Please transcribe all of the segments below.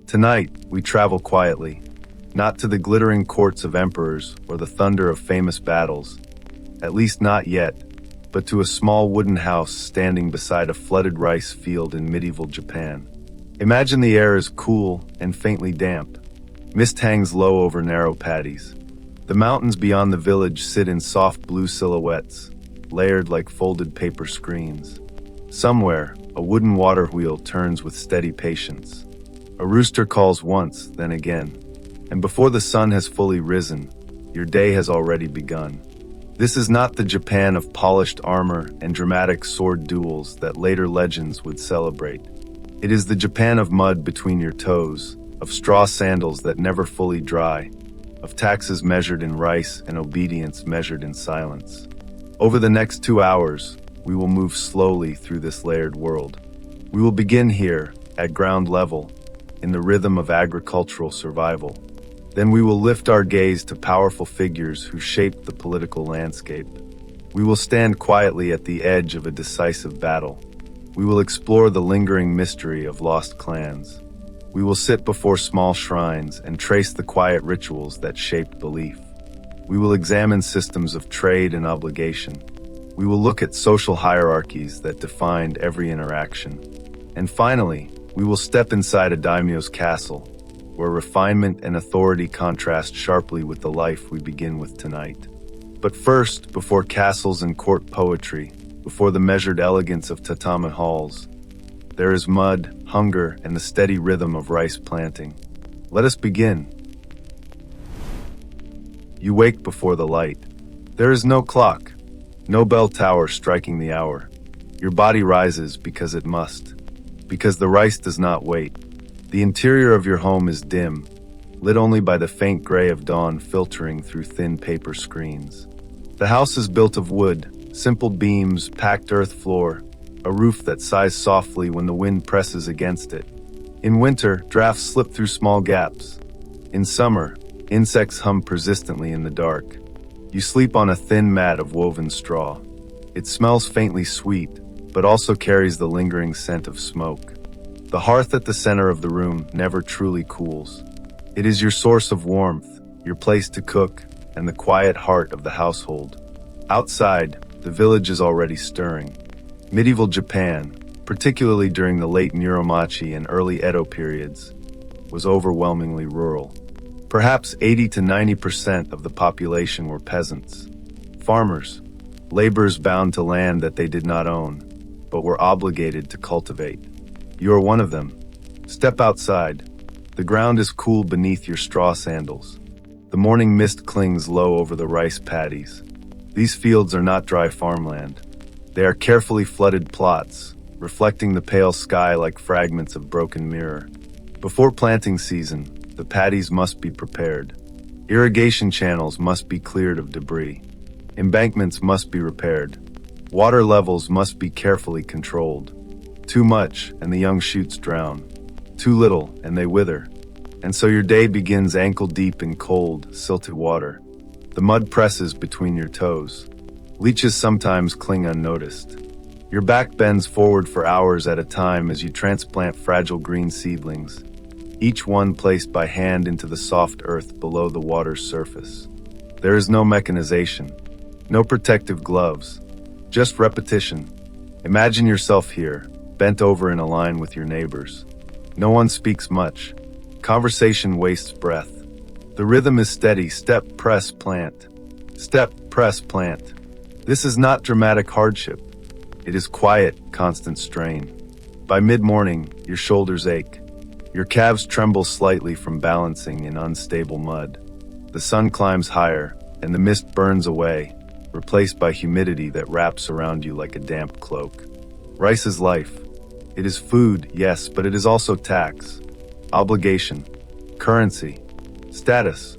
Tonight, we travel quietly, not to the glittering courts of emperors or the thunder of famous battles, at least not yet, but to a small wooden house standing beside a flooded rice field in medieval Japan. Imagine the air is cool and faintly damp. Mist hangs low over narrow paddies. The mountains beyond the village sit in soft blue silhouettes, layered like folded paper screens. Somewhere, a wooden water wheel turns with steady patience. A rooster calls once, then again. And before the sun has fully risen, your day has already begun. This is not the Japan of polished armor and dramatic sword duels that later legends would celebrate. It is the Japan of mud between your toes, of straw sandals that never fully dry, of taxes measured in rice and obedience measured in silence. Over the next 2 hours, we will move slowly through this layered world. We will begin here, at ground level, in the rhythm of agricultural survival. Then we will lift our gaze to powerful figures who shaped the political landscape. We will stand quietly at the edge of a decisive battle. We will explore the lingering mystery of lost clans. We will sit before small shrines and trace the quiet rituals that shaped belief. We will examine systems of trade and obligation. We will look at social hierarchies that defined every interaction. And finally, we will step inside a daimyo's castle, where refinement and authority contrast sharply with the life we begin with tonight. But first, before castles and court poetry, before the measured elegance of tatami halls, there is mud, hunger, and the steady rhythm of rice planting. Let us begin. You wake before the light. There is no clock, no bell tower striking the hour. Your body rises because it must, because the rice does not wait. The interior of your home is dim, lit only by the faint gray of dawn filtering through thin paper screens. The house is built of wood, simple beams, packed earth floor, a roof that sighs softly when the wind presses against it. In winter, drafts slip through small gaps. In summer, insects hum persistently in the dark. You sleep on a thin mat of woven straw. It smells faintly sweet, but also carries the lingering scent of smoke. The hearth at the center of the room never truly cools. It is your source of warmth, your place to cook, and the quiet heart of the household. Outside, the village is already stirring. Medieval Japan, particularly during the late Muromachi and early Edo periods, was overwhelmingly rural. Perhaps 80 to 90% of the population were peasants, farmers, laborers bound to land that they did not own, but were obligated to cultivate. You are one of them. Step outside. The ground is cool beneath your straw sandals. The morning mist clings low over the rice paddies. These fields are not dry farmland. They are carefully flooded plots, reflecting the pale sky like fragments of broken mirror. Before planting season, the paddies must be prepared. Irrigation channels must be cleared of debris. Embankments must be repaired. Water levels must be carefully controlled. Too much, and the young shoots drown. Too little, and they wither. And so your day begins ankle-deep in cold, silted water. The mud presses between your toes. Leeches sometimes cling unnoticed. Your back bends forward for hours at a time as you transplant fragile green seedlings, each one placed by hand into the soft earth below the water's surface. There is no mechanization, no protective gloves, just repetition. Imagine yourself here, bent over in a line with your neighbors. No one speaks much. Conversation wastes breath. The rhythm is steady: step, press, plant. Step, press, plant. This is not dramatic hardship. It is quiet, constant strain. By mid-morning, your shoulders ache. Your calves tremble slightly from balancing in unstable mud. The sun climbs higher, and the mist burns away, replaced by humidity that wraps around you like a damp cloak. Rice is life. It is food, yes, but it is also tax, obligation, currency, status.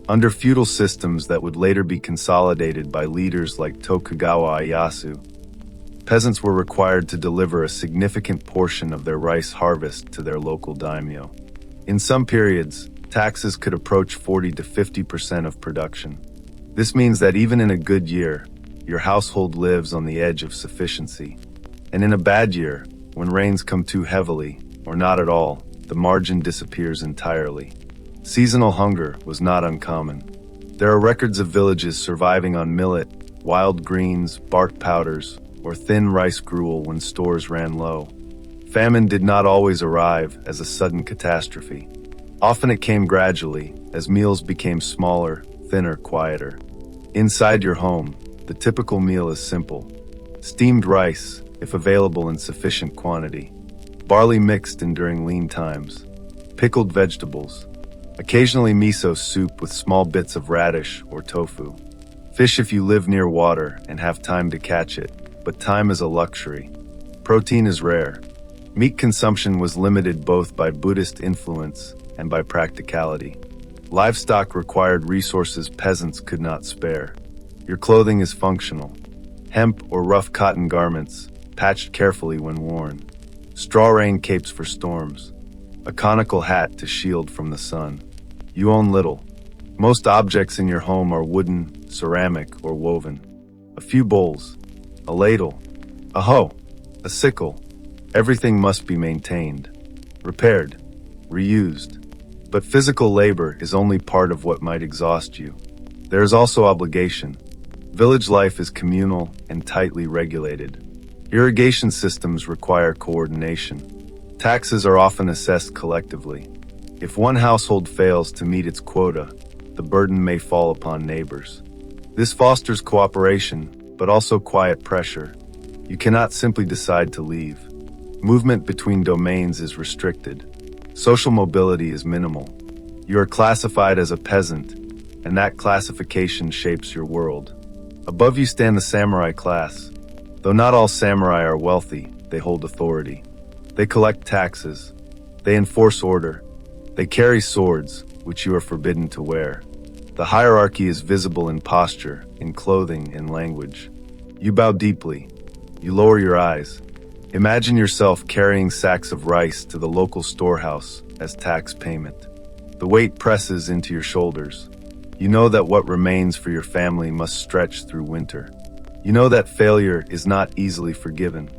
Under feudal systems that would later be consolidated by leaders like Tokugawa Ieyasu, peasants were required to deliver a significant portion of their rice harvest to their local daimyo. In some periods, taxes could approach 40 to 50% of production. This means that even in a good year, your household lives on the edge of sufficiency. And in a bad year, when rains come too heavily, or not at all, the margin disappears entirely. Seasonal hunger was not uncommon. There are records of villages surviving on millet, wild greens, bark powders, or thin rice gruel when stores ran low. Famine did not always arrive as a sudden catastrophe. Often it came gradually, as meals became smaller, thinner, quieter. Inside your home, the typical meal is simple. Steamed rice, if available in sufficient quantity. Barley mixed in during lean times. Pickled vegetables. Occasionally miso soup with small bits of radish or tofu. Fish if you live near water and have time to catch it, but time is a luxury. Protein is rare. Meat consumption was limited both by Buddhist influence and by practicality. Livestock required resources peasants could not spare. Your clothing is functional. Hemp or rough cotton garments, patched carefully when worn. Straw rain capes for storms. A conical hat to shield from the sun. You own little. Most objects in your home are wooden, ceramic, or woven. A few bowls. A ladle. A hoe. A sickle. Everything must be maintained. Repaired. Reused. But physical labor is only part of what might exhaust you. There is also obligation. Village life is communal and tightly regulated. Irrigation systems require coordination. Taxes are often assessed collectively. If one household fails to meet its quota, the burden may fall upon neighbors. This fosters cooperation, but also quiet pressure. You cannot simply decide to leave. Movement between domains is restricted. Social mobility is minimal. You are classified as a peasant, and that classification shapes your world. Above you stand the samurai class. Though not all samurai are wealthy, they hold authority. They collect taxes. They enforce order. They carry swords, which you are forbidden to wear. The hierarchy is visible in posture, in clothing, in language. You bow deeply. You lower your eyes. Imagine yourself carrying sacks of rice to the local storehouse as tax payment. The weight presses into your shoulders. You know that what remains for your family must stretch through winter. You know that failure is not easily forgiven.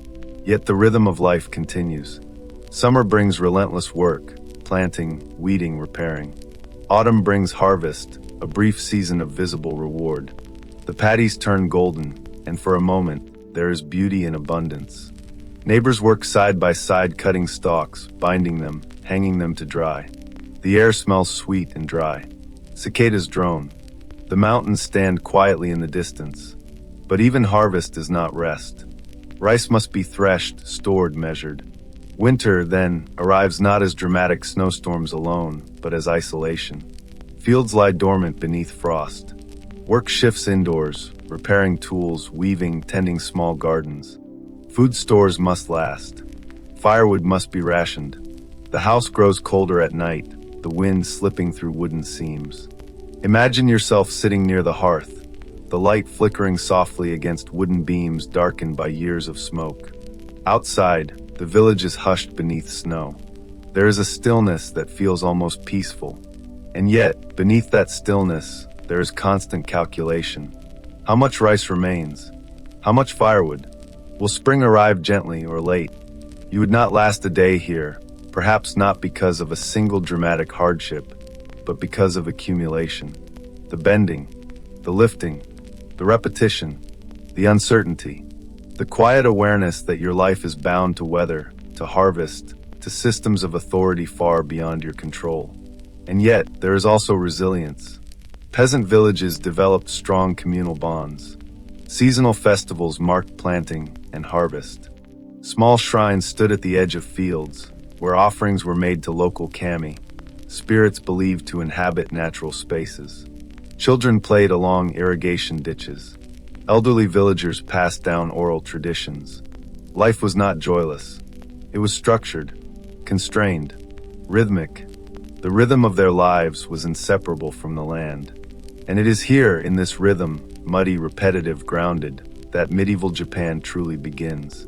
Yet the rhythm of life continues. Summer brings relentless work, planting, weeding, repairing. Autumn brings harvest, a brief season of visible reward. The paddies turn golden, and for a moment, there is beauty in abundance. Neighbors work side by side cutting stalks, binding them, hanging them to dry. The air smells sweet and dry. Cicadas drone. The mountains stand quietly in the distance. But even harvest does not rest. Rice must be threshed, stored, measured. Winter, then, arrives not as dramatic snowstorms alone, but as isolation. Fields lie dormant beneath frost. Work shifts indoors, repairing tools, weaving, tending small gardens. Food stores must last. Firewood must be rationed. The house grows colder at night, the wind slipping through wooden seams. Imagine yourself sitting near the hearth, the light flickering softly against wooden beams darkened by years of smoke. Outside, the village is hushed beneath snow. There is a stillness that feels almost peaceful. And yet, beneath that stillness, there is constant calculation. How much rice remains? How much firewood? Will spring arrive gently or late? You would not last a day here, perhaps not because of a single dramatic hardship, but because of accumulation. The bending, the lifting, the repetition, the uncertainty, the quiet awareness that your life is bound to weather, to harvest, to systems of authority far beyond your control. And yet, there is also resilience. Peasant villages developed strong communal bonds. Seasonal festivals marked planting and harvest. Small shrines stood at the edge of fields, where offerings were made to local kami, spirits believed to inhabit natural spaces. Children played along irrigation ditches. Elderly villagers passed down oral traditions. Life was not joyless. It was structured, constrained, rhythmic. The rhythm of their lives was inseparable from the land. And it is here, in this rhythm, muddy, repetitive, grounded, that medieval Japan truly begins.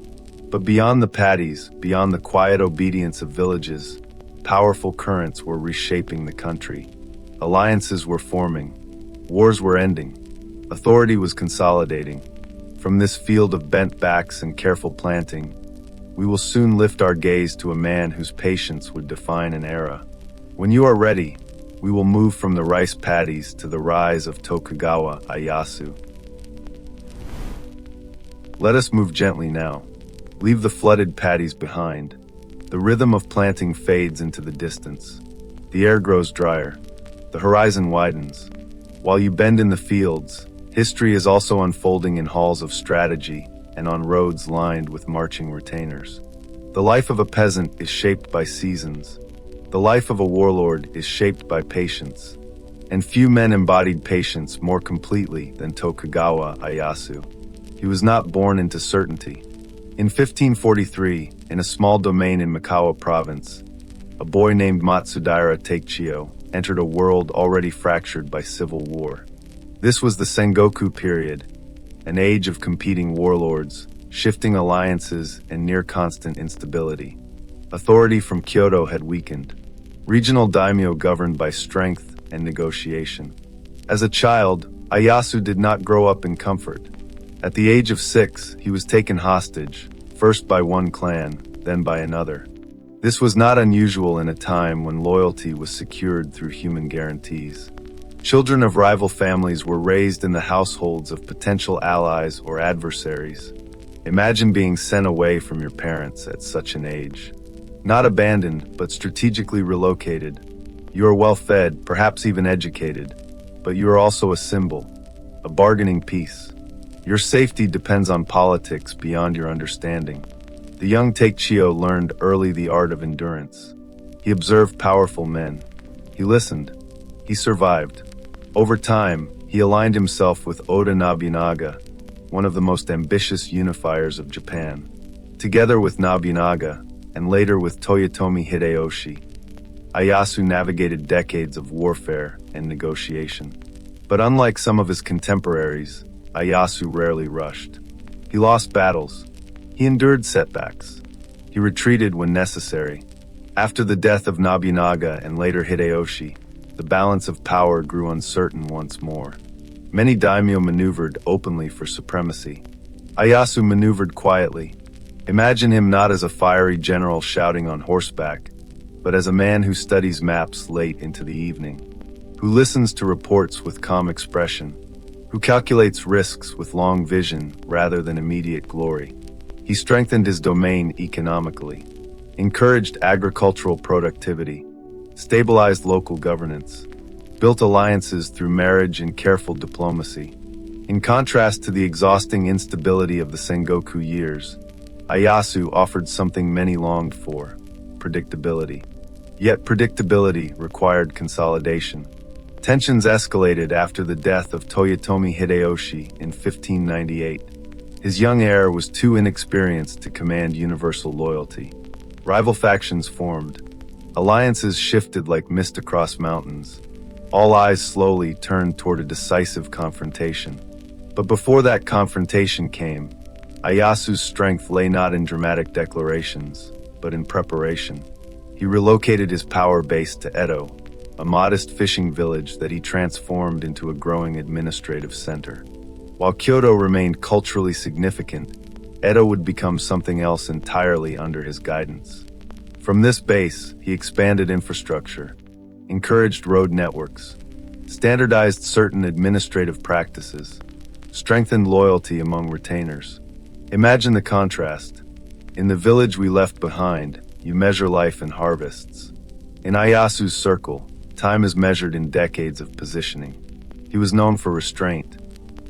But beyond the paddies, beyond the quiet obedience of villages, powerful currents were reshaping the country. Alliances were forming. Wars were ending. Authority was consolidating. From this field of bent backs and careful planting, we will soon lift our gaze to a man whose patience would define an era. When you are ready, we will move from the rice paddies to the rise of Tokugawa Ieyasu. Let us move gently now. Leave the flooded paddies behind. The rhythm of planting fades into the distance. The air grows drier. The horizon widens. While you bend in the fields, history is also unfolding in halls of strategy and on roads lined with marching retainers. The life of a peasant is shaped by seasons. The life of a warlord is shaped by patience. And few men embodied patience more completely than Tokugawa Ieyasu. He was not born into certainty. In 1543, in a small domain in Mikawa province, a boy named Matsudaira Takechiyo entered a world already fractured by civil war. This was the Sengoku period, an age of competing warlords, shifting alliances, and near-constant instability. Authority from Kyoto had weakened. Regional daimyo governed by strength and negotiation. As a child, Ieyasu did not grow up in comfort. At the age of 6, he was taken hostage, first by one clan, then by another. This was not unusual in a time when loyalty was secured through human guarantees. Children of rival families were raised in the households of potential allies or adversaries. Imagine being sent away from your parents at such an age. Not abandoned, but strategically relocated. You are well fed, perhaps even educated, but you are also a symbol, a bargaining piece. Your safety depends on politics beyond your understanding. The young Takechiyo learned early the art of endurance. He observed powerful men. He listened. He survived. Over time, he aligned himself with Oda Nobunaga, one of the most ambitious unifiers of Japan. Together with Nobunaga, and later with Toyotomi Hideyoshi, Ieyasu navigated decades of warfare and negotiation. But unlike some of his contemporaries, Ieyasu rarely rushed. He lost battles. He endured setbacks. He retreated when necessary. After the death of Nobunaga and later Hideyoshi, the balance of power grew uncertain once more. Many daimyo maneuvered openly for supremacy. Ieyasu maneuvered quietly. Imagine him not as a fiery general shouting on horseback, but as a man who studies maps late into the evening, who listens to reports with calm expression, who calculates risks with long vision rather than immediate glory. He strengthened his domain economically, encouraged agricultural productivity, stabilized local governance, built alliances through marriage and careful diplomacy. In contrast to the exhausting instability of the Sengoku years, Ieyasu offered something many longed for: predictability. Yet predictability required consolidation. Tensions escalated after the death of Toyotomi Hideyoshi in 1598. His young heir was too inexperienced to command universal loyalty. Rival factions formed. Alliances shifted like mist across mountains. All eyes slowly turned toward a decisive confrontation. But before that confrontation came, Ieyasu's strength lay not in dramatic declarations, but in preparation. He relocated his power base to Edo, a modest fishing village that he transformed into a growing administrative center. While Kyoto remained culturally significant, Edo would become something else entirely under his guidance. From this base, he expanded infrastructure, encouraged road networks, standardized certain administrative practices, strengthened loyalty among retainers. Imagine the contrast. In the village we left behind, you measure life in harvests. In Ieyasu's circle, time is measured in decades of positioning. He was known for restraint.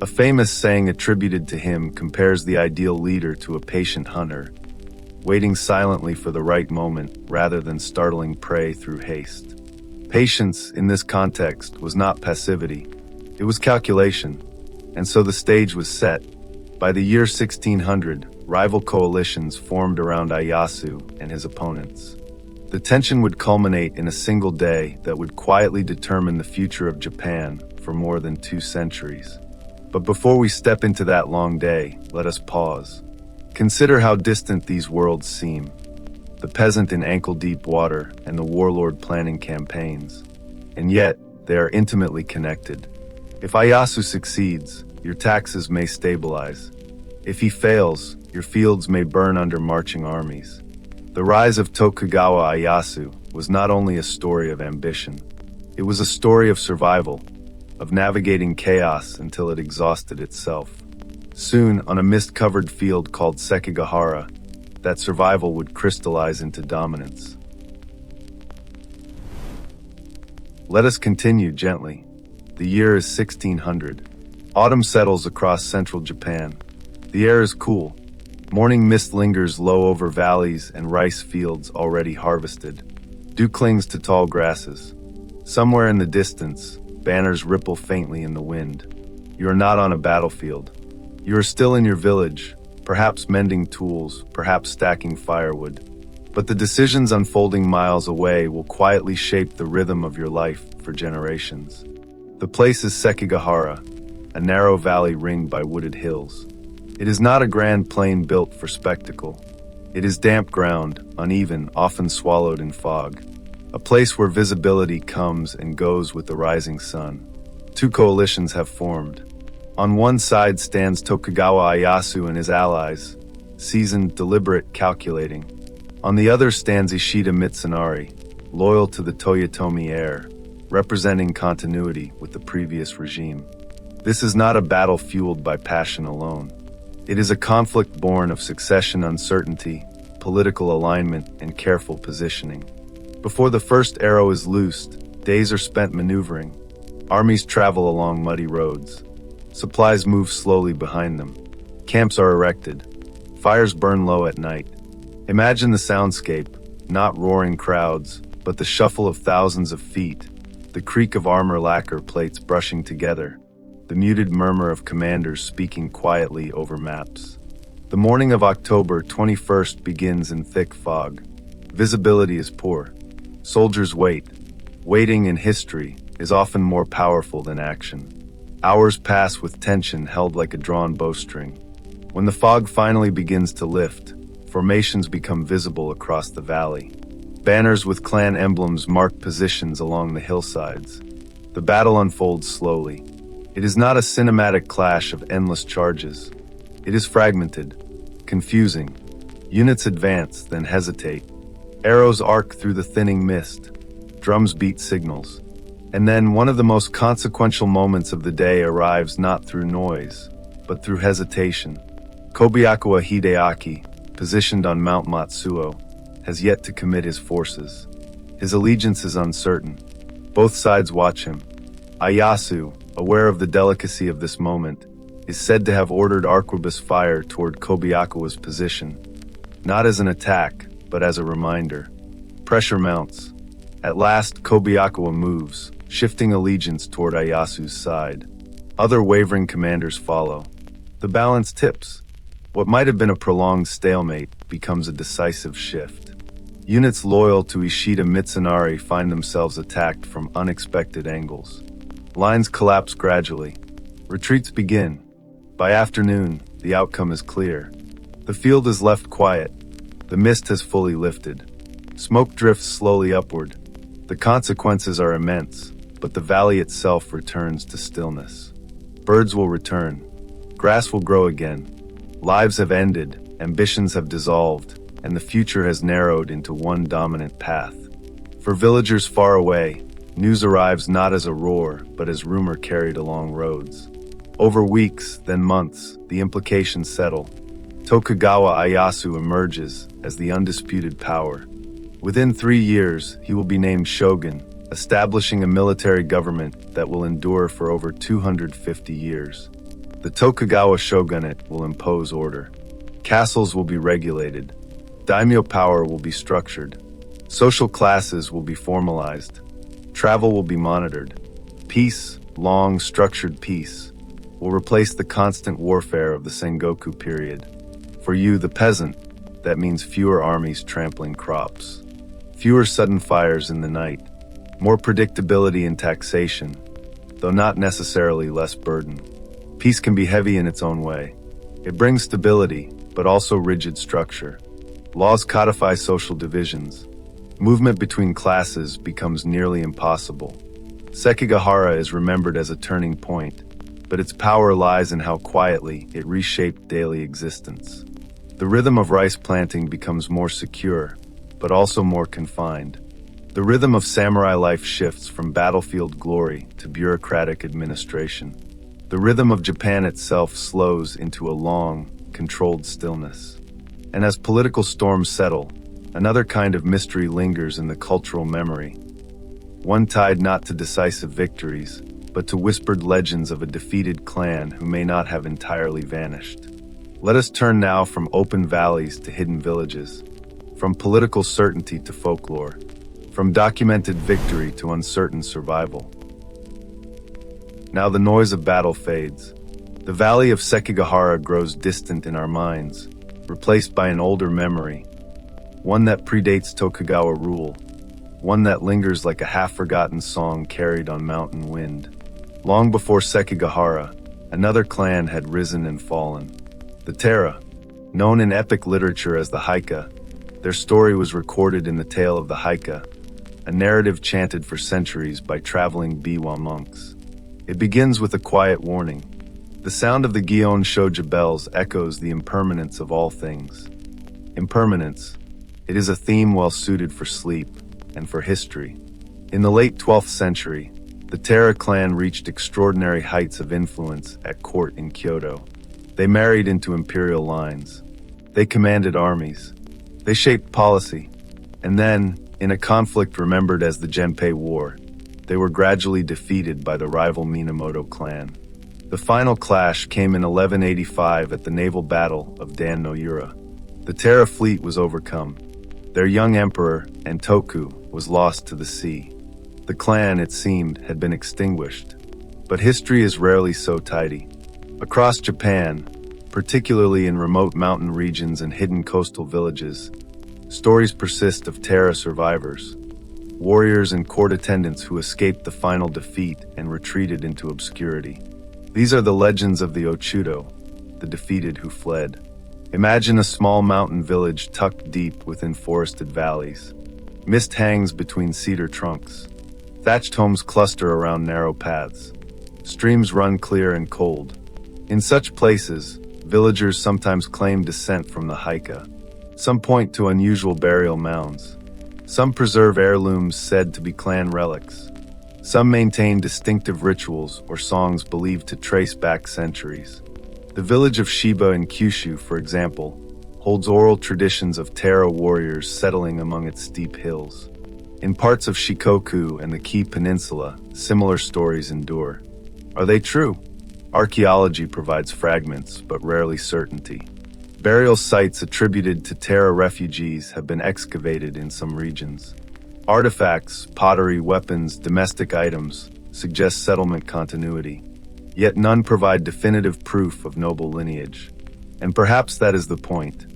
A famous saying attributed to him compares the ideal leader to a patient hunter, waiting silently for the right moment rather than startling prey through haste. Patience, in this context, was not passivity. It was calculation. And so the stage was set. By the year 1600, rival coalitions formed around Ieyasu and his opponents. The tension would culminate in a single day that would quietly determine the future of Japan for more than 2 centuries. But before we step into that long day, let us pause. Consider how distant these worlds seem. The peasant in ankle-deep water and the warlord planning campaigns. And yet, they are intimately connected. If Ieyasu succeeds, your taxes may stabilize. If he fails, Your fields may burn under marching armies. The rise of Tokugawa Ieyasu was not only a story of ambition, it was a story of survival, of navigating chaos until it exhausted itself. Soon, on a mist-covered field called Sekigahara, that survival would crystallize into dominance. Let us continue gently. The year is 1600. Autumn settles across central Japan. The air is cool. Morning mist lingers low over valleys and rice fields already harvested. Dew clings to tall grasses. Somewhere in the distance, banners ripple faintly in the wind. You are not on a battlefield. You are still in your village, perhaps mending tools, perhaps stacking firewood. But the decisions unfolding miles away will quietly shape the rhythm of your life for generations. The place is Sekigahara, a narrow valley ringed by wooded hills. It is not a grand plain built for spectacle. It is damp ground, uneven, often swallowed in fog. A place where visibility comes and goes with the rising sun. Two coalitions have formed. On one side stands Tokugawa Ieyasu and his allies, seasoned, deliberate, calculating. On the other stands Ishida Mitsunari, loyal to the Toyotomi heir, representing continuity with the previous regime. This is not a battle fueled by passion alone. It is a conflict born of succession uncertainty, political alignment, and careful positioning. Before the first arrow is loosed, days are spent maneuvering. Armies travel along muddy roads. Supplies move slowly behind them. Camps are erected. Fires burn low at night. Imagine the soundscape, not roaring crowds, but the shuffle of thousands of feet, the creak of armor lacquer plates brushing together, the muted murmur of commanders speaking quietly over maps. The morning of October 21st begins in thick fog. Visibility is poor. Soldiers wait. Waiting in history is often more powerful than action. Hours pass with tension held like a drawn bowstring. When the fog finally begins to lift, formations become visible across the valley. Banners with clan emblems mark positions along the hillsides. The battle unfolds slowly. It is not a cinematic clash of endless charges. It is fragmented, confusing. Units advance, then hesitate. Arrows arc through the thinning mist. Drums beat signals. And then one of the most consequential moments of the day arrives not through noise, but through hesitation. Kobayakuwa Hideaki, positioned on Mount Matsuo, has yet to commit his forces. His allegiance is uncertain. Both sides watch him. Ieyasu, aware of the delicacy of this moment, is said to have ordered arquebus fire toward Kobayakuwa's position, not as an attack, but as a reminder. Pressure mounts. At last, Kobayakuwa moves, shifting allegiance toward Ieyasu's side. Other wavering commanders follow. The balance tips. What might have been a prolonged stalemate becomes a decisive shift. Units loyal to Ishida Mitsunari find themselves attacked from unexpected angles. Lines collapse gradually. Retreats begin. By afternoon, the outcome is clear. The field is left quiet. The mist has fully lifted. Smoke drifts slowly upward. The consequences are immense, but the valley itself returns to stillness. Birds will return. Grass will grow again. Lives have ended, ambitions have dissolved, and the future has narrowed into one dominant path. For villagers far away, news arrives not as a roar, but as rumor carried along roads. Over weeks, then months, the implications settle. Tokugawa Ieyasu emerges as the undisputed power. Within 3 years, he will be named shogun, establishing a military government that will endure for over 250 years. The Tokugawa shogunate will impose order. Castles will be regulated. Daimyo power will be structured. Social classes will be formalized. Travel will be monitored. Peace, long, structured peace, will replace the constant warfare of the Sengoku period. For you, the peasant, that means fewer armies trampling crops. Fewer sudden fires in the night. More predictability in taxation, though not necessarily less burden. Peace can be heavy in its own way. It brings stability, but also rigid structure. Laws codify social divisions. Movement between classes becomes nearly impossible. Sekigahara is remembered as a turning point, but its power lies in how quietly it reshaped daily existence. The rhythm of rice planting becomes more secure, but also more confined. The rhythm of samurai life shifts from battlefield glory to bureaucratic administration. The rhythm of Japan itself slows into a long, controlled stillness. And as political storms settle, another kind of mystery lingers in the cultural memory. One tied not to decisive victories, but to whispered legends of a defeated clan who may not have entirely vanished. Let us turn now from open valleys to hidden villages, from political certainty to folklore, from documented victory to uncertain survival. Now the noise of battle fades. The valley of Sekigahara grows distant in our minds, replaced by an older memory, one that predates Tokugawa rule, one that lingers like a half-forgotten song carried on mountain wind. Long before Sekigahara, another clan had risen and fallen. The Taira, known in epic literature as the Haika, their story was recorded in the Tale of the Haika, a narrative chanted for centuries by traveling Biwa monks. It begins with a quiet warning. The sound of the Gion Shoja bells echoes the impermanence of all things. Impermanence. It is a theme well suited for sleep and for history. In the late 12th century, the Taira clan reached extraordinary heights of influence at court in Kyoto. They married into imperial lines. They commanded armies. They shaped policy. And then, in a conflict remembered as the Genpei War, they were gradually defeated by the rival Minamoto clan. The final clash came in 1185 at the naval battle of Dan no Yura. The Taira fleet was overcome. Their young emperor, Antoku, was lost to the sea. The clan, it seemed, had been extinguished. But history is rarely so tidy. Across Japan, particularly in remote mountain regions and hidden coastal villages, stories persist of Taira survivors, warriors and court attendants who escaped the final defeat and retreated into obscurity. These are the legends of the Ochudo, the defeated who fled. Imagine a small mountain village tucked deep within forested valleys. Mist hangs between cedar trunks. Thatched homes cluster around narrow paths. Streams run clear and cold. In such places, villagers sometimes claim descent from the Haika. Some point to unusual burial mounds. Some preserve heirlooms said to be clan relics. Some maintain distinctive rituals or songs believed to trace back centuries. The village of Shiba in Kyushu, for example, holds oral traditions of Taira warriors settling among its steep hills. In parts of Shikoku and the Kii Peninsula, similar stories endure. Are they true? Archaeology provides fragments, but rarely certainty. Burial sites attributed to Taira refugees have been excavated in some regions. Artifacts, pottery, weapons, domestic items suggest settlement continuity, yet none provide definitive proof of noble lineage. And perhaps that is the point.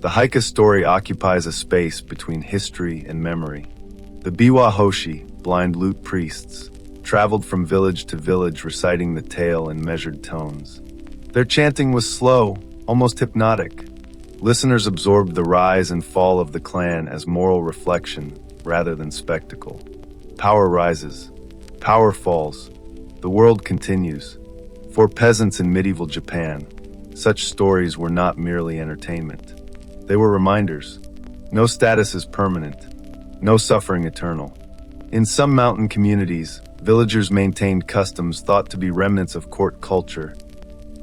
The Haika story occupies a space between history and memory. The Biwa Hoshi, blind lute priests, traveled from village to village reciting the tale in measured tones. Their chanting was slow, almost hypnotic. Listeners absorbed the rise and fall of the clan as moral reflection rather than spectacle. Power rises. Power falls. The world continues. For peasants in medieval Japan, such stories were not merely entertainment. They were reminders. No status is permanent. No suffering eternal. In some mountain communities, villagers maintained customs thought to be remnants of court culture.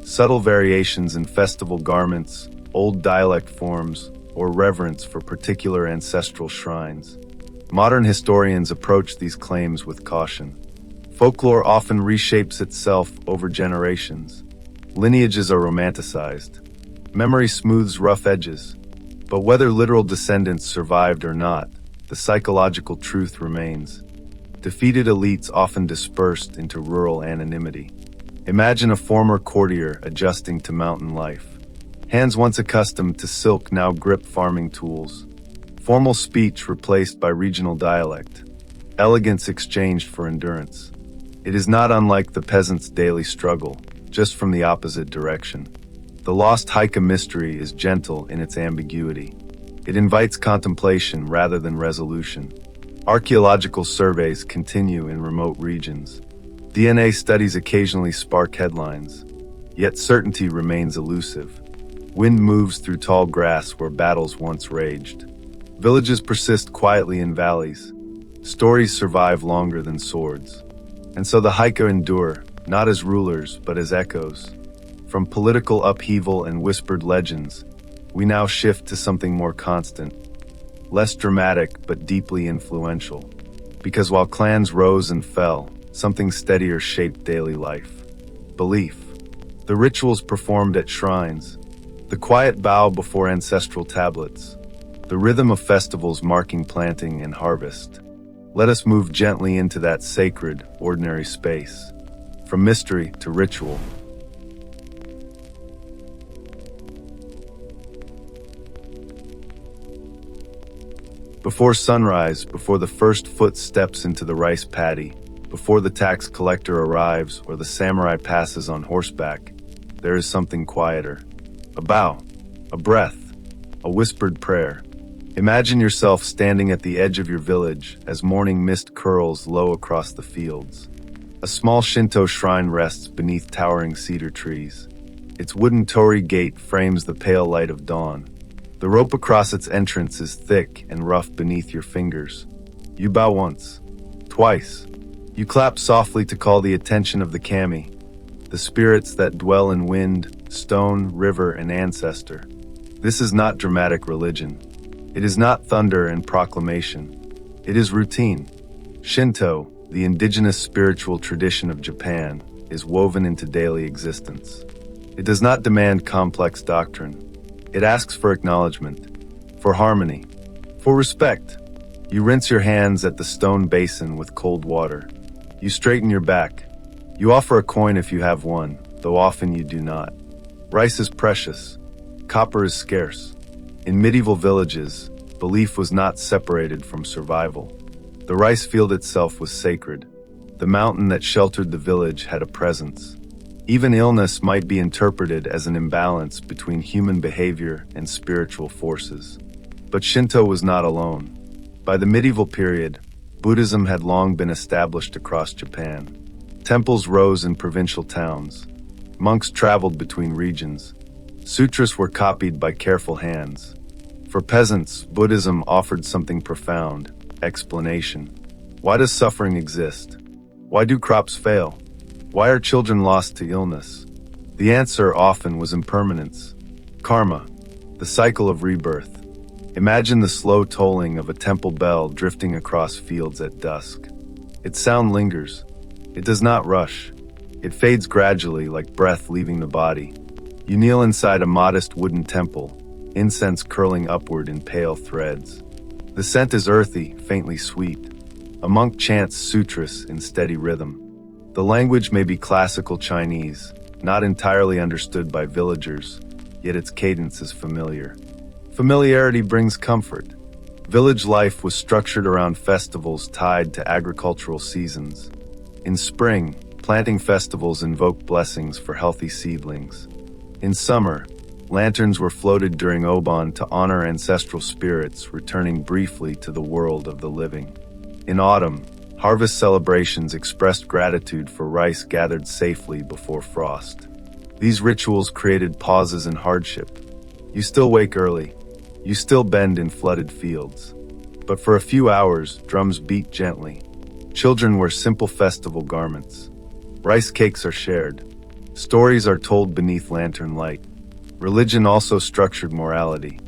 Subtle variations in festival garments, old dialect forms, or reverence for particular ancestral shrines. Modern historians approach these claims with caution. Folklore often reshapes itself over generations. Lineages are romanticized. Memory smooths rough edges. But whether literal descendants survived or not, the psychological truth remains. Defeated elites often dispersed into rural anonymity. Imagine a former courtier adjusting to mountain life. Hands once accustomed to silk now grip farming tools. Formal speech replaced by regional dialect. Elegance exchanged for endurance. It is not unlike the peasant's daily struggle, just from the opposite direction. The lost Haika mystery is gentle in its ambiguity. It invites contemplation rather than resolution. Archaeological surveys continue in remote regions. DNA studies occasionally spark headlines, yet certainty remains elusive. Wind moves through tall grass where battles once raged. Villages persist quietly in valleys. Stories survive longer than swords. And so the Haika endure, not as rulers, but as echoes. From political upheaval and whispered legends, we now shift to something more constant, less dramatic but deeply influential. Because while clans rose and fell, something steadier shaped daily life. Belief. The rituals performed at shrines, the quiet bow before ancestral tablets, the rhythm of festivals marking planting and harvest. Let us move gently into that sacred, ordinary space, from mystery to ritual. Before sunrise, before the first foot steps into the rice paddy, before the tax collector arrives or the samurai passes on horseback, there is something quieter. A bow, a breath, a whispered prayer. Imagine yourself standing at the edge of your village as morning mist curls low across the fields. A small Shinto shrine rests beneath towering cedar trees. Its wooden torii gate frames the pale light of dawn. The rope across its entrance is thick and rough beneath your fingers. You bow once, twice. You clap softly to call the attention of the kami, the spirits that dwell in wind, stone, river, and ancestor. This is not dramatic religion. It is not thunder and proclamation. It is routine. Shinto, the indigenous spiritual tradition of Japan, is woven into daily existence. It does not demand complex doctrine. It asks for acknowledgement, for harmony, for respect. You rinse your hands at the stone basin with cold water. You straighten your back. You offer a coin if you have one, though often you do not. Rice is precious. Copper is scarce. In medieval villages, belief was not separated from survival. The rice field itself was sacred. The mountain that sheltered the village had a presence. Even illness might be interpreted as an imbalance between human behavior and spiritual forces. But Shinto was not alone. By the medieval period, Buddhism had long been established across Japan. Temples rose in provincial towns. Monks traveled between regions. Sutras were copied by careful hands. For peasants, Buddhism offered something profound: explanation. Why does suffering exist? Why do crops fail? Why are children lost to illness? The answer often was impermanence. Karma, the cycle of rebirth. Imagine the slow tolling of a temple bell drifting across fields at dusk. Its sound lingers. It does not rush. It fades gradually like breath leaving the body. You kneel inside a modest wooden temple, incense curling upward in pale threads. The scent is earthy, faintly sweet. A monk chants sutras in steady rhythm. The language may be classical Chinese, not entirely understood by villagers, yet its cadence is familiar. Familiarity brings comfort. Village life was structured around festivals tied to agricultural seasons. In spring, planting festivals invoked blessings for healthy seedlings. In summer, lanterns were floated during Obon to honor ancestral spirits returning briefly to the world of the living. In autumn, harvest celebrations expressed gratitude for rice gathered safely before frost. These rituals created pauses in hardship. You still wake early. You still bend in flooded fields. But for a few hours, drums beat gently. Children wear simple festival garments. Rice cakes are shared. Stories are told beneath lantern light. Religion also structured morality.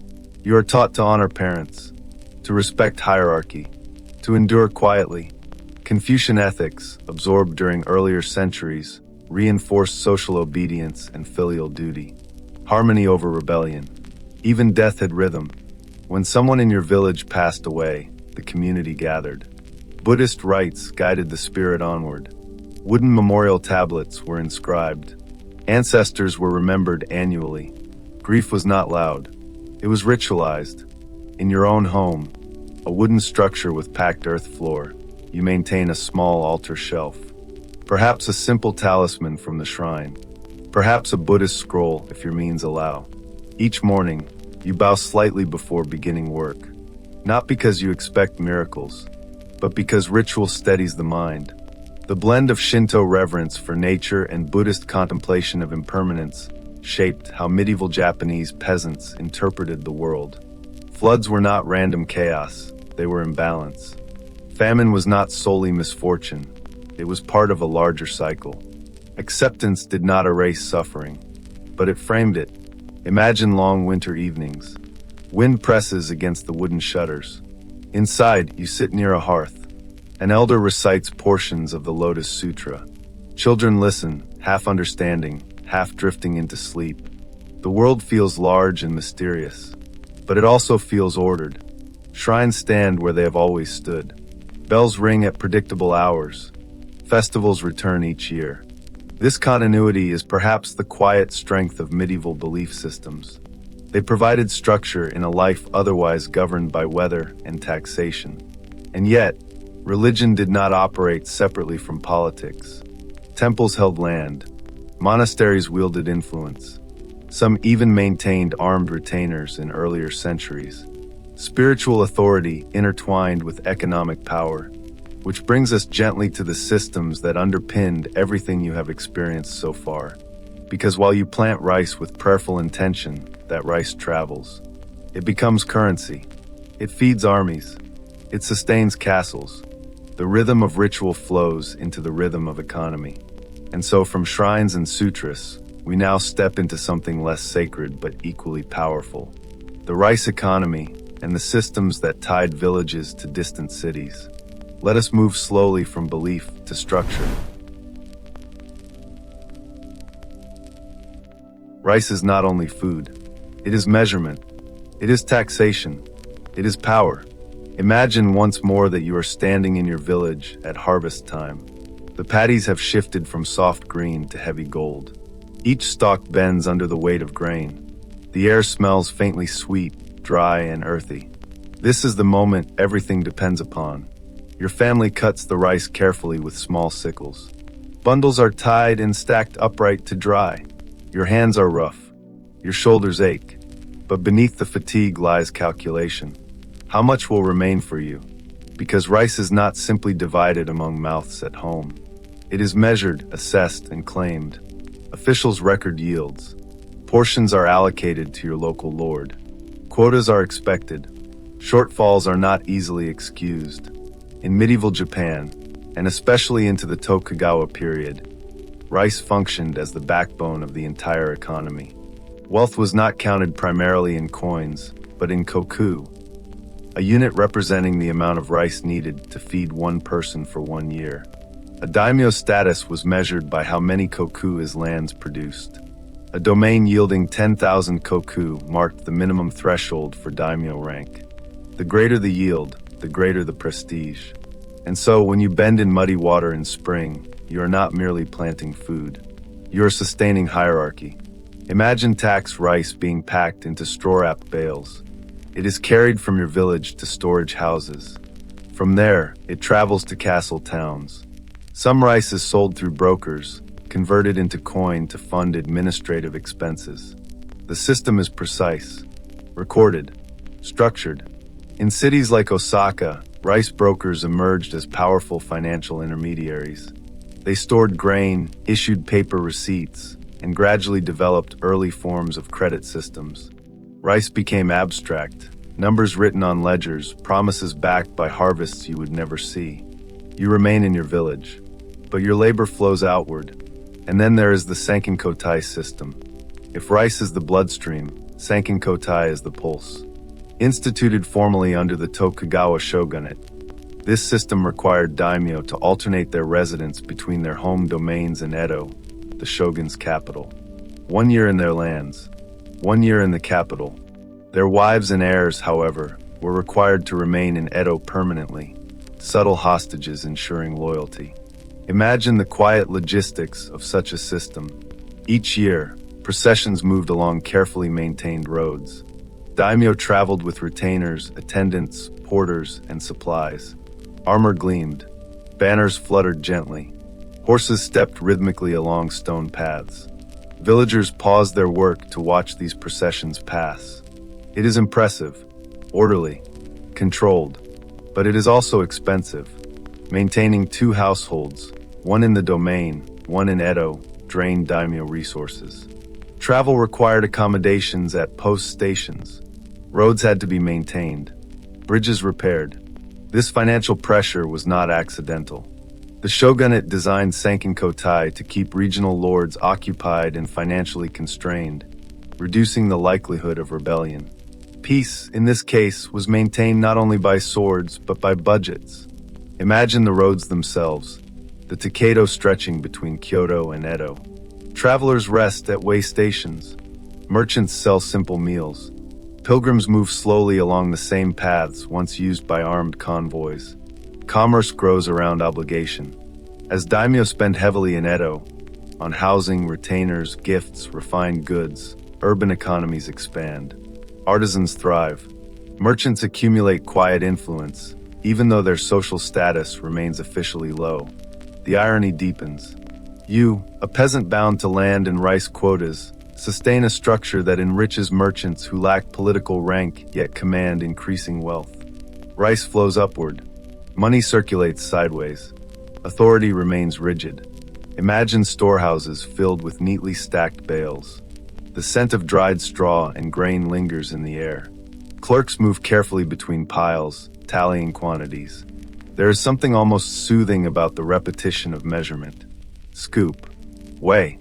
You are taught to honor parents, to respect hierarchy, to endure quietly. Confucian ethics, absorbed during earlier centuries, reinforced social obedience and filial duty. Harmony over rebellion. Even death had rhythm. When someone in your village passed away, the community gathered. Buddhist rites guided the spirit onward. Wooden memorial tablets were inscribed. Ancestors were remembered annually. Grief was not loud. It was ritualized. In your own home, a wooden structure with packed earth floor, you maintain a small altar shelf. Perhaps a simple talisman from the shrine. Perhaps a Buddhist scroll if your means allow. Each morning, you bow slightly before beginning work. Not because you expect miracles, but because ritual steadies the mind. The blend of Shinto reverence for nature and Buddhist contemplation of impermanence shaped how medieval Japanese peasants interpreted the world. Floods were not random chaos, they were imbalance. Famine was not solely misfortune, it was part of a larger cycle. Acceptance did not erase suffering, but it framed it. Imagine long winter evenings. Wind presses against the wooden shutters. Inside, you sit near a hearth. An elder recites portions of the Lotus Sutra. Children listen, half understanding, half drifting into sleep. The world feels large and mysterious, but it also feels ordered. Shrines stand where they have always stood. Bells ring at predictable hours. Festivals return each year. This continuity is perhaps the quiet strength of medieval belief systems. They provided structure in a life otherwise governed by weather and taxation. And yet, religion did not operate separately from politics. Temples held land. Monasteries wielded influence. Some even maintained armed retainers in earlier centuries. Spiritual authority intertwined with economic power, which brings us gently to the systems that underpinned everything you have experienced so far. Because while you plant rice with prayerful intention, that rice travels. It becomes currency. It feeds armies. It sustains castles. The rhythm of ritual flows into the rhythm of economy. And so from shrines and sutras, we now step into something less sacred but equally powerful. The rice economy and the systems that tied villages to distant cities. Let us move slowly from belief to structure. Rice is not only food, it is measurement, it is taxation, it is power. Imagine once more that you are standing in your village at harvest time. The paddies have shifted from soft green to heavy gold. Each stalk bends under the weight of grain. The air smells faintly sweet, dry and earthy. This is the moment everything depends upon. Your family cuts the rice carefully with small sickles. Bundles are tied and stacked upright to dry. Your hands are rough. Your shoulders ache. But beneath the fatigue lies calculation. How much will remain for you? Because rice is not simply divided among mouths at home. It is measured, assessed, and claimed. Officials record yields. Portions are allocated to your local lord. Quotas are expected. Shortfalls are not easily excused. In medieval Japan, and especially into the Tokugawa period, rice functioned as the backbone of the entire economy. Wealth was not counted primarily in coins, but in koku, a unit representing the amount of rice needed to feed one person for 1 year. A daimyo status was measured by how many koku his lands produced. A domain yielding 10,000 koku marked the minimum threshold for daimyo rank. The greater the yield, the greater the prestige. And so when you bend in muddy water in spring, you are not merely planting food. You are sustaining hierarchy. Imagine tax rice being packed into straw-wrapped bales. It is carried from your village to storage houses. From there, it travels to castle towns. Some rice is sold through brokers, converted into coin to fund administrative expenses. The system is precise, recorded, structured. In cities like Osaka, rice brokers emerged as powerful financial intermediaries. They stored grain, issued paper receipts, and gradually developed early forms of credit systems. Rice became abstract, numbers written on ledgers, promises backed by harvests you would never see. You remain in your village, but your labor flows outward. And then there is the Sankenkotai system. If rice is the bloodstream, Sankenkotai is the pulse. Instituted formally under the Tokugawa shogunate, this system required daimyo to alternate their residence between their home domains in Edo, the shogun's capital. 1 year in their lands, 1 year in the capital. Their wives and heirs, however, were required to remain in Edo permanently, subtle hostages ensuring loyalty. Imagine the quiet logistics of such a system. Each year, processions moved along carefully maintained roads. Daimyo traveled with retainers, attendants, porters, and supplies. Armor gleamed. Banners fluttered gently. Horses stepped rhythmically along stone paths. Villagers paused their work to watch these processions pass. It is impressive, orderly, controlled, but it is also expensive. Maintaining 2 households, one in the domain, one in Edo, drained daimyo resources. Travel required accommodations at post stations. Roads had to be maintained, bridges repaired. This financial pressure was not accidental. The shogunate designed Sankin-kotai to keep regional lords occupied and financially constrained, reducing the likelihood of rebellion. Peace, in this case, was maintained not only by swords, but by budgets. Imagine the roads themselves, the Takedo stretching between Kyoto and Edo. Travelers rest at way stations. Merchants sell simple meals. Pilgrims move slowly along the same paths once used by armed convoys. Commerce grows around obligation. As daimyo spend heavily in Edo, on housing, retainers, gifts, refined goods, urban economies expand. Artisans thrive. Merchants accumulate quiet influence, even though their social status remains officially low. The irony deepens. You, a peasant bound to land and rice quotas, sustain a structure that enriches merchants who lack political rank yet command increasing wealth. Rice flows upward. Money circulates sideways. Authority remains rigid. Imagine storehouses filled with neatly stacked bales. The scent of dried straw and grain lingers in the air. Clerks move carefully between piles, tallying quantities. There is something almost soothing about the repetition of measurement. Scoop, weigh,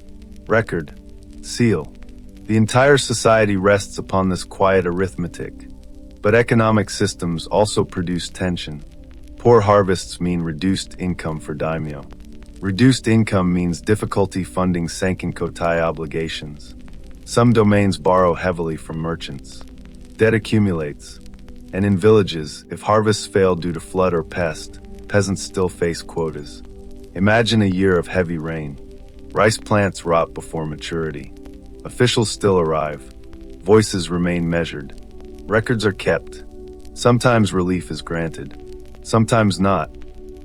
record, seal. The entire society rests upon this quiet arithmetic. But economic systems also produce tension. Poor harvests mean reduced income for daimyo. Reduced income means difficulty funding Sankin-kotai obligations. Some domains borrow heavily from merchants. Debt accumulates. And in villages, if harvests fail due to flood or pest, peasants still face quotas. Imagine a year of heavy rain. Rice plants rot before maturity. Officials still arrive. Voices remain measured. Records are kept. Sometimes relief is granted. Sometimes not.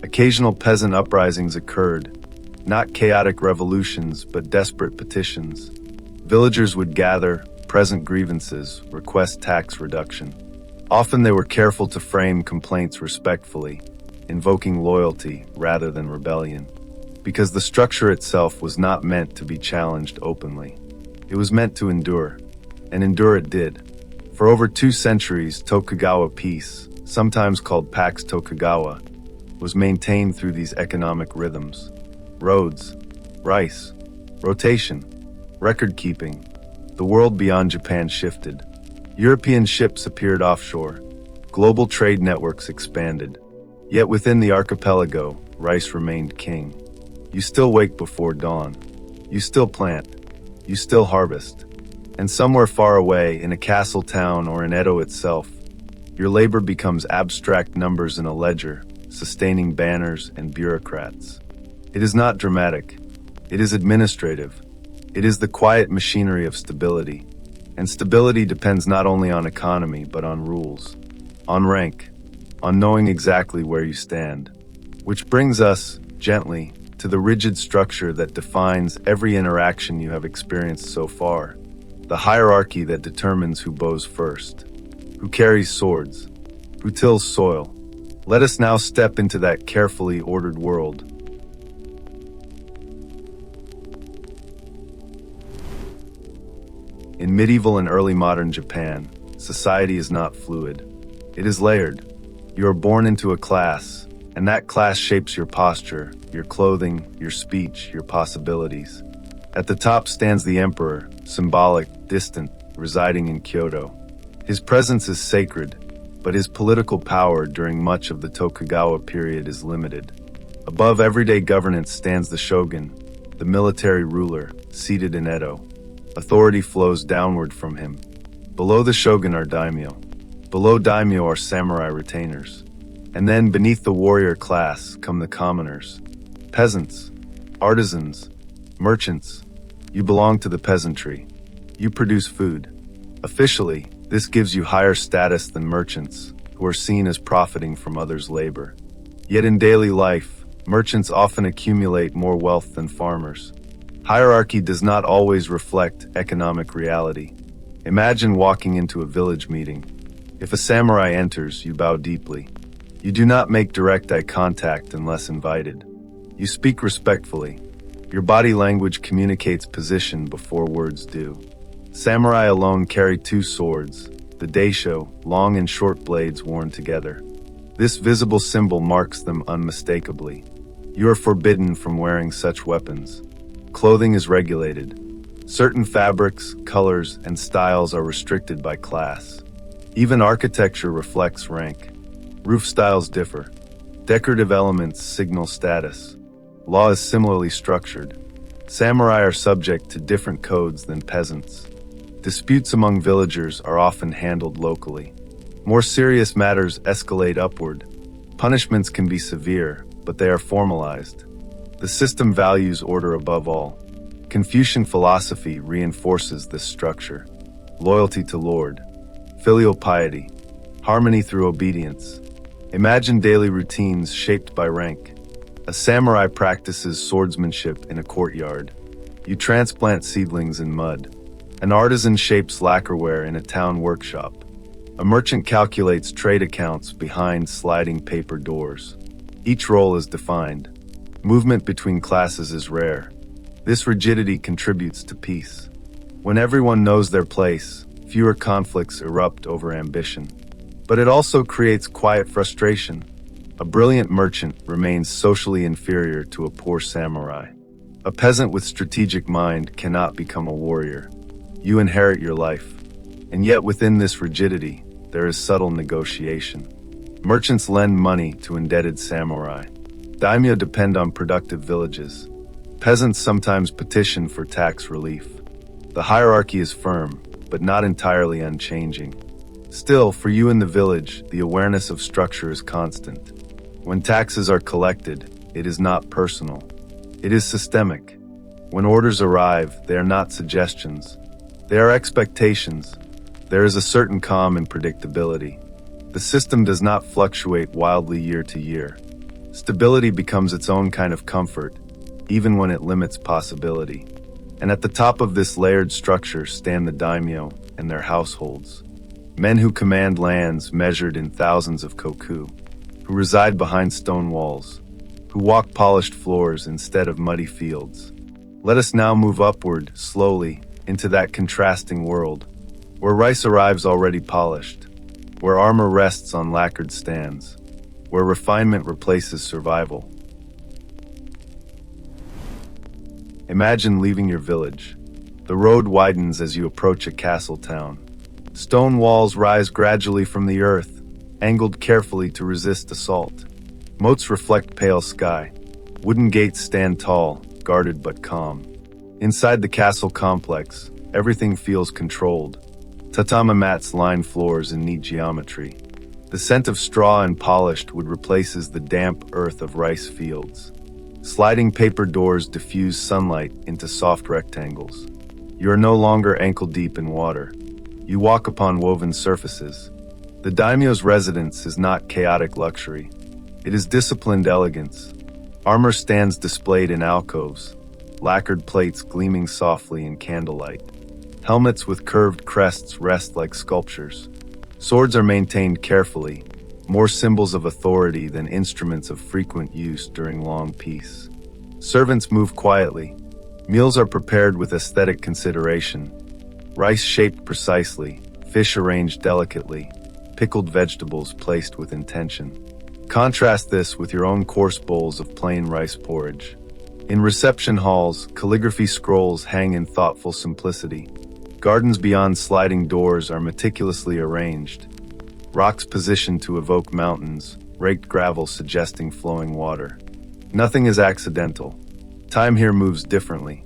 Occasional peasant uprisings occurred. Not chaotic revolutions, but desperate petitions. Villagers would gather, present grievances, request tax reduction. Often they were careful to frame complaints respectfully, invoking loyalty rather than rebellion, because the structure itself was not meant to be challenged openly. It was meant to endure, and endure it did. For over 2 centuries, Tokugawa peace, sometimes called Pax Tokugawa, was maintained through these economic rhythms. Roads, rice, rotation, record-keeping. The world beyond Japan shifted. European ships appeared offshore. Global trade networks expanded. Yet within the archipelago, rice remained king. You still wake before dawn. You still plant. You still harvest. And somewhere far away, in a castle town or in Edo itself, your labor becomes abstract numbers in a ledger, sustaining banners and bureaucrats. It is not dramatic. It is administrative. It is the quiet machinery of stability. And stability depends not only on economy, but on rules, on rank, on knowing exactly where you stand. Which brings us, gently, to the rigid structure that defines every interaction you have experienced so far. The hierarchy that determines who bows first, who carries swords, who tills soil. Let us now step into that carefully ordered world. In medieval and early modern Japan, society is not fluid. It is layered. You are born into a class, and that class shapes your posture, your clothing, your speech, your possibilities. At the top stands the emperor, symbolic, distant, residing in Kyoto. His presence is sacred, but his political power during much of the Tokugawa period is limited. Above everyday governance stands the shogun, the military ruler, seated in Edo. Authority flows downward from him. Below the shogun are daimyo. Below daimyo are samurai retainers. And then beneath the warrior class come the commoners. Peasants, artisans, merchants. You belong to the peasantry. You produce food. Officially, this gives you higher status than merchants, who are seen as profiting from others' labor. Yet in daily life, merchants often accumulate more wealth than farmers. Hierarchy does not always reflect economic reality. Imagine walking into a village meeting. If a samurai enters, you bow deeply. You do not make direct eye contact unless invited. You speak respectfully. Your body language communicates position before words do. Samurai alone carry two swords, the daimyo, long and short blades worn together. This visible symbol marks them unmistakably. You are forbidden from wearing such weapons. Clothing is regulated. Certain fabrics, colors, and styles are restricted by class. Even architecture reflects rank. Roof styles differ. Decorative elements signal status. Law is similarly structured. Samurai are subject to different codes than peasants. Disputes among villagers are often handled locally. More serious matters escalate upward. Punishments can be severe, but they are formalized. The system values order above all. Confucian philosophy reinforces this structure. Loyalty to Lord. Filial piety. Harmony through obedience. Imagine daily routines shaped by rank. A samurai practices swordsmanship in a courtyard. You transplant seedlings in mud. An artisan shapes lacquerware in a town workshop. A merchant calculates trade accounts behind sliding paper doors. Each role is defined. Movement between classes is rare. This rigidity contributes to peace. When everyone knows their place, fewer conflicts erupt over ambition. But it also creates quiet frustration. A brilliant merchant remains socially inferior to a poor samurai. A peasant with strategic mind cannot become a warrior. You inherit your life. And yet within this rigidity, there is subtle negotiation. Merchants lend money to indebted samurai. Daimyo depend on productive villages. Peasants sometimes petition for tax relief. The hierarchy is firm, but not entirely unchanging. Still, for you in the village, the awareness of structure is constant. When taxes are collected, it is not personal. It is systemic. When orders arrive, they are not suggestions. They are expectations. There is a certain calm and predictability. The system does not fluctuate wildly year to year. Stability becomes its own kind of comfort, even when it limits possibility. And at the top of this layered structure stand the daimyo and their households. Men who command lands measured in thousands of koku, who reside behind stone walls, who walk polished floors instead of muddy fields. Let us now move upward, slowly, into that contrasting world, where rice arrives already polished, where armor rests on lacquered stands, where refinement replaces survival. Imagine leaving your village. The road widens as you approach a castle town. Stone walls rise gradually from the earth, angled carefully to resist assault. Moats reflect pale sky. Wooden gates stand tall, guarded but calm. Inside the castle complex, everything feels controlled. Tatami mats line floors in neat geometry. The scent of straw and polished wood replaces the damp earth of rice fields. Sliding paper doors diffuse sunlight into soft rectangles. You are no longer ankle-deep in water. You walk upon woven surfaces. The daimyo's residence is not chaotic luxury. It is disciplined elegance. Armor stands displayed in alcoves, lacquered plates gleaming softly in candlelight. Helmets with curved crests rest like sculptures. Swords are maintained carefully, more symbols of authority than instruments of frequent use during long peace. Servants move quietly. Meals are prepared with aesthetic consideration. Rice shaped precisely, fish arranged delicately, pickled vegetables placed with intention. Contrast this with your own coarse bowls of plain rice porridge. In reception halls, calligraphy scrolls hang in thoughtful simplicity. Gardens beyond sliding doors are meticulously arranged. Rocks positioned to evoke mountains, raked gravel suggesting flowing water. Nothing is accidental. Time here moves differently.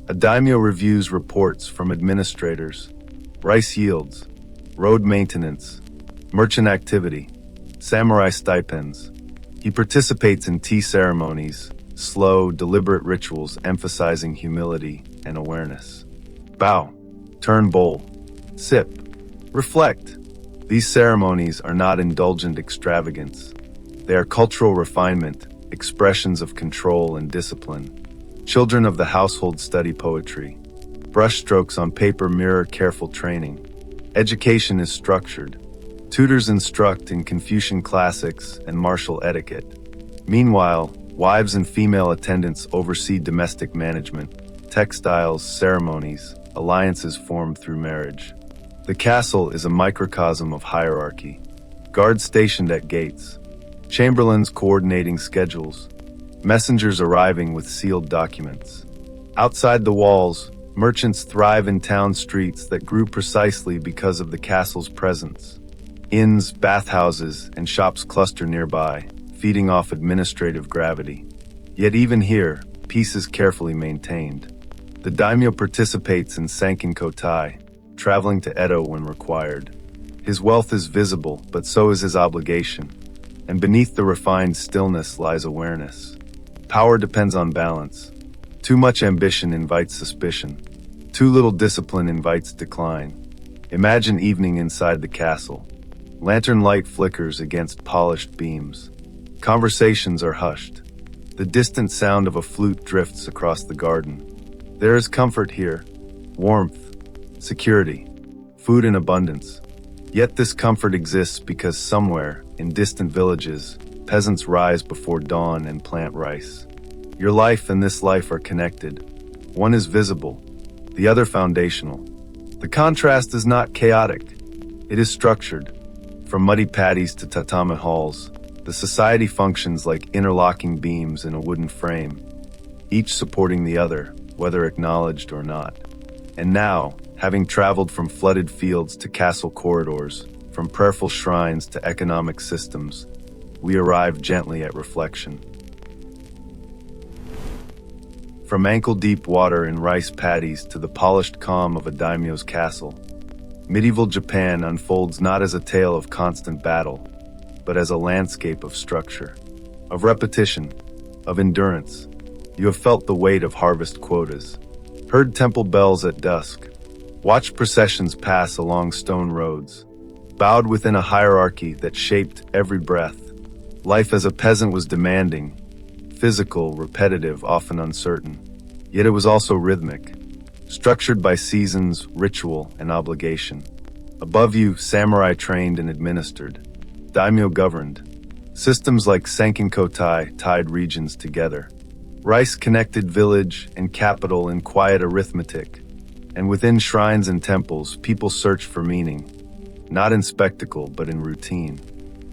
A daimyo reviews reports from administrators, rice yields, road maintenance, merchant activity, samurai stipends. He participates in tea ceremonies, slow, deliberate rituals emphasizing humility and awareness. Bow, turn bowl, sip, reflect. These ceremonies are not indulgent extravagance. They are cultural refinement, expressions of control and discipline. Children of the household study poetry. Brushstrokes on paper mirror careful training. Education is structured. Tutors instruct in Confucian classics and martial etiquette. Meanwhile, Wives and female attendants oversee domestic management, textiles, ceremonies, alliances formed through marriage. The castle is a microcosm of hierarchy. Guards stationed at gates, chamberlains coordinating schedules, messengers arriving with sealed documents. Outside the walls, merchants thrive in town streets that grew precisely because of the castle's presence. Inns, bathhouses, and shops cluster nearby, feeding off administrative gravity. Yet even here, peace is carefully maintained. The daimyo participates in Sankin Kotai, traveling to Edo when required. His wealth is visible, but so is his obligation. And beneath the refined stillness lies awareness. Power depends on balance. Too much ambition invites suspicion. Too little discipline invites decline. Imagine evening inside the castle. Lantern light flickers against polished beams. Conversations are hushed. The distant sound of a flute drifts across the garden. There is comfort here. Warmth, security, food in abundance. Yet this comfort exists because somewhere, in distant villages, peasants rise before dawn and plant rice. Your life and this life are connected. One is visible, the other foundational. The contrast is not chaotic. It is structured. From muddy paddies to tatami halls, the society functions like interlocking beams in a wooden frame, each supporting the other, whether acknowledged or not. And now, having traveled from flooded fields to castle corridors, from prayerful shrines to economic systems, we arrive gently at reflection. From ankle-deep water in rice paddies to the polished calm of a daimyo's castle, medieval Japan unfolds not as a tale of constant battle, but as a landscape of structure, of repetition, of endurance. You have felt the weight of harvest quotas, heard temple bells at dusk, watched processions pass along stone roads, bowed within a hierarchy that shaped every breath. Life as a peasant was demanding, physical, repetitive, often uncertain. Yet it was also rhythmic, structured by seasons, ritual, and obligation. Above you, samurai trained and administered. Daimyo governed. Systems like Sankin Kotai tied regions together. Rice connected village and capital in quiet arithmetic. And within shrines and temples, people search for meaning, not in spectacle, but in routine.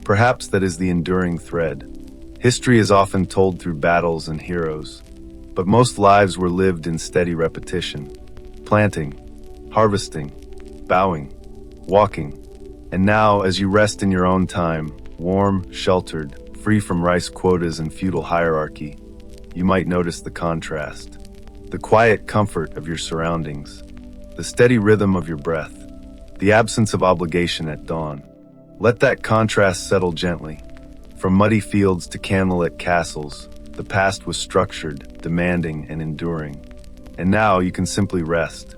Perhaps that is the enduring thread. History is often told through battles and heroes, but most lives were lived in steady repetition. Planting, harvesting, bowing, walking. And now, as you rest in your own time, warm, sheltered, free from rice quotas and feudal hierarchy, you might notice the contrast. The quiet comfort of your surroundings, the steady rhythm of your breath, the absence of obligation at dawn. Let that contrast settle gently. From muddy fields to candlelit castles, the past was structured, demanding, and enduring. And now you can simply rest.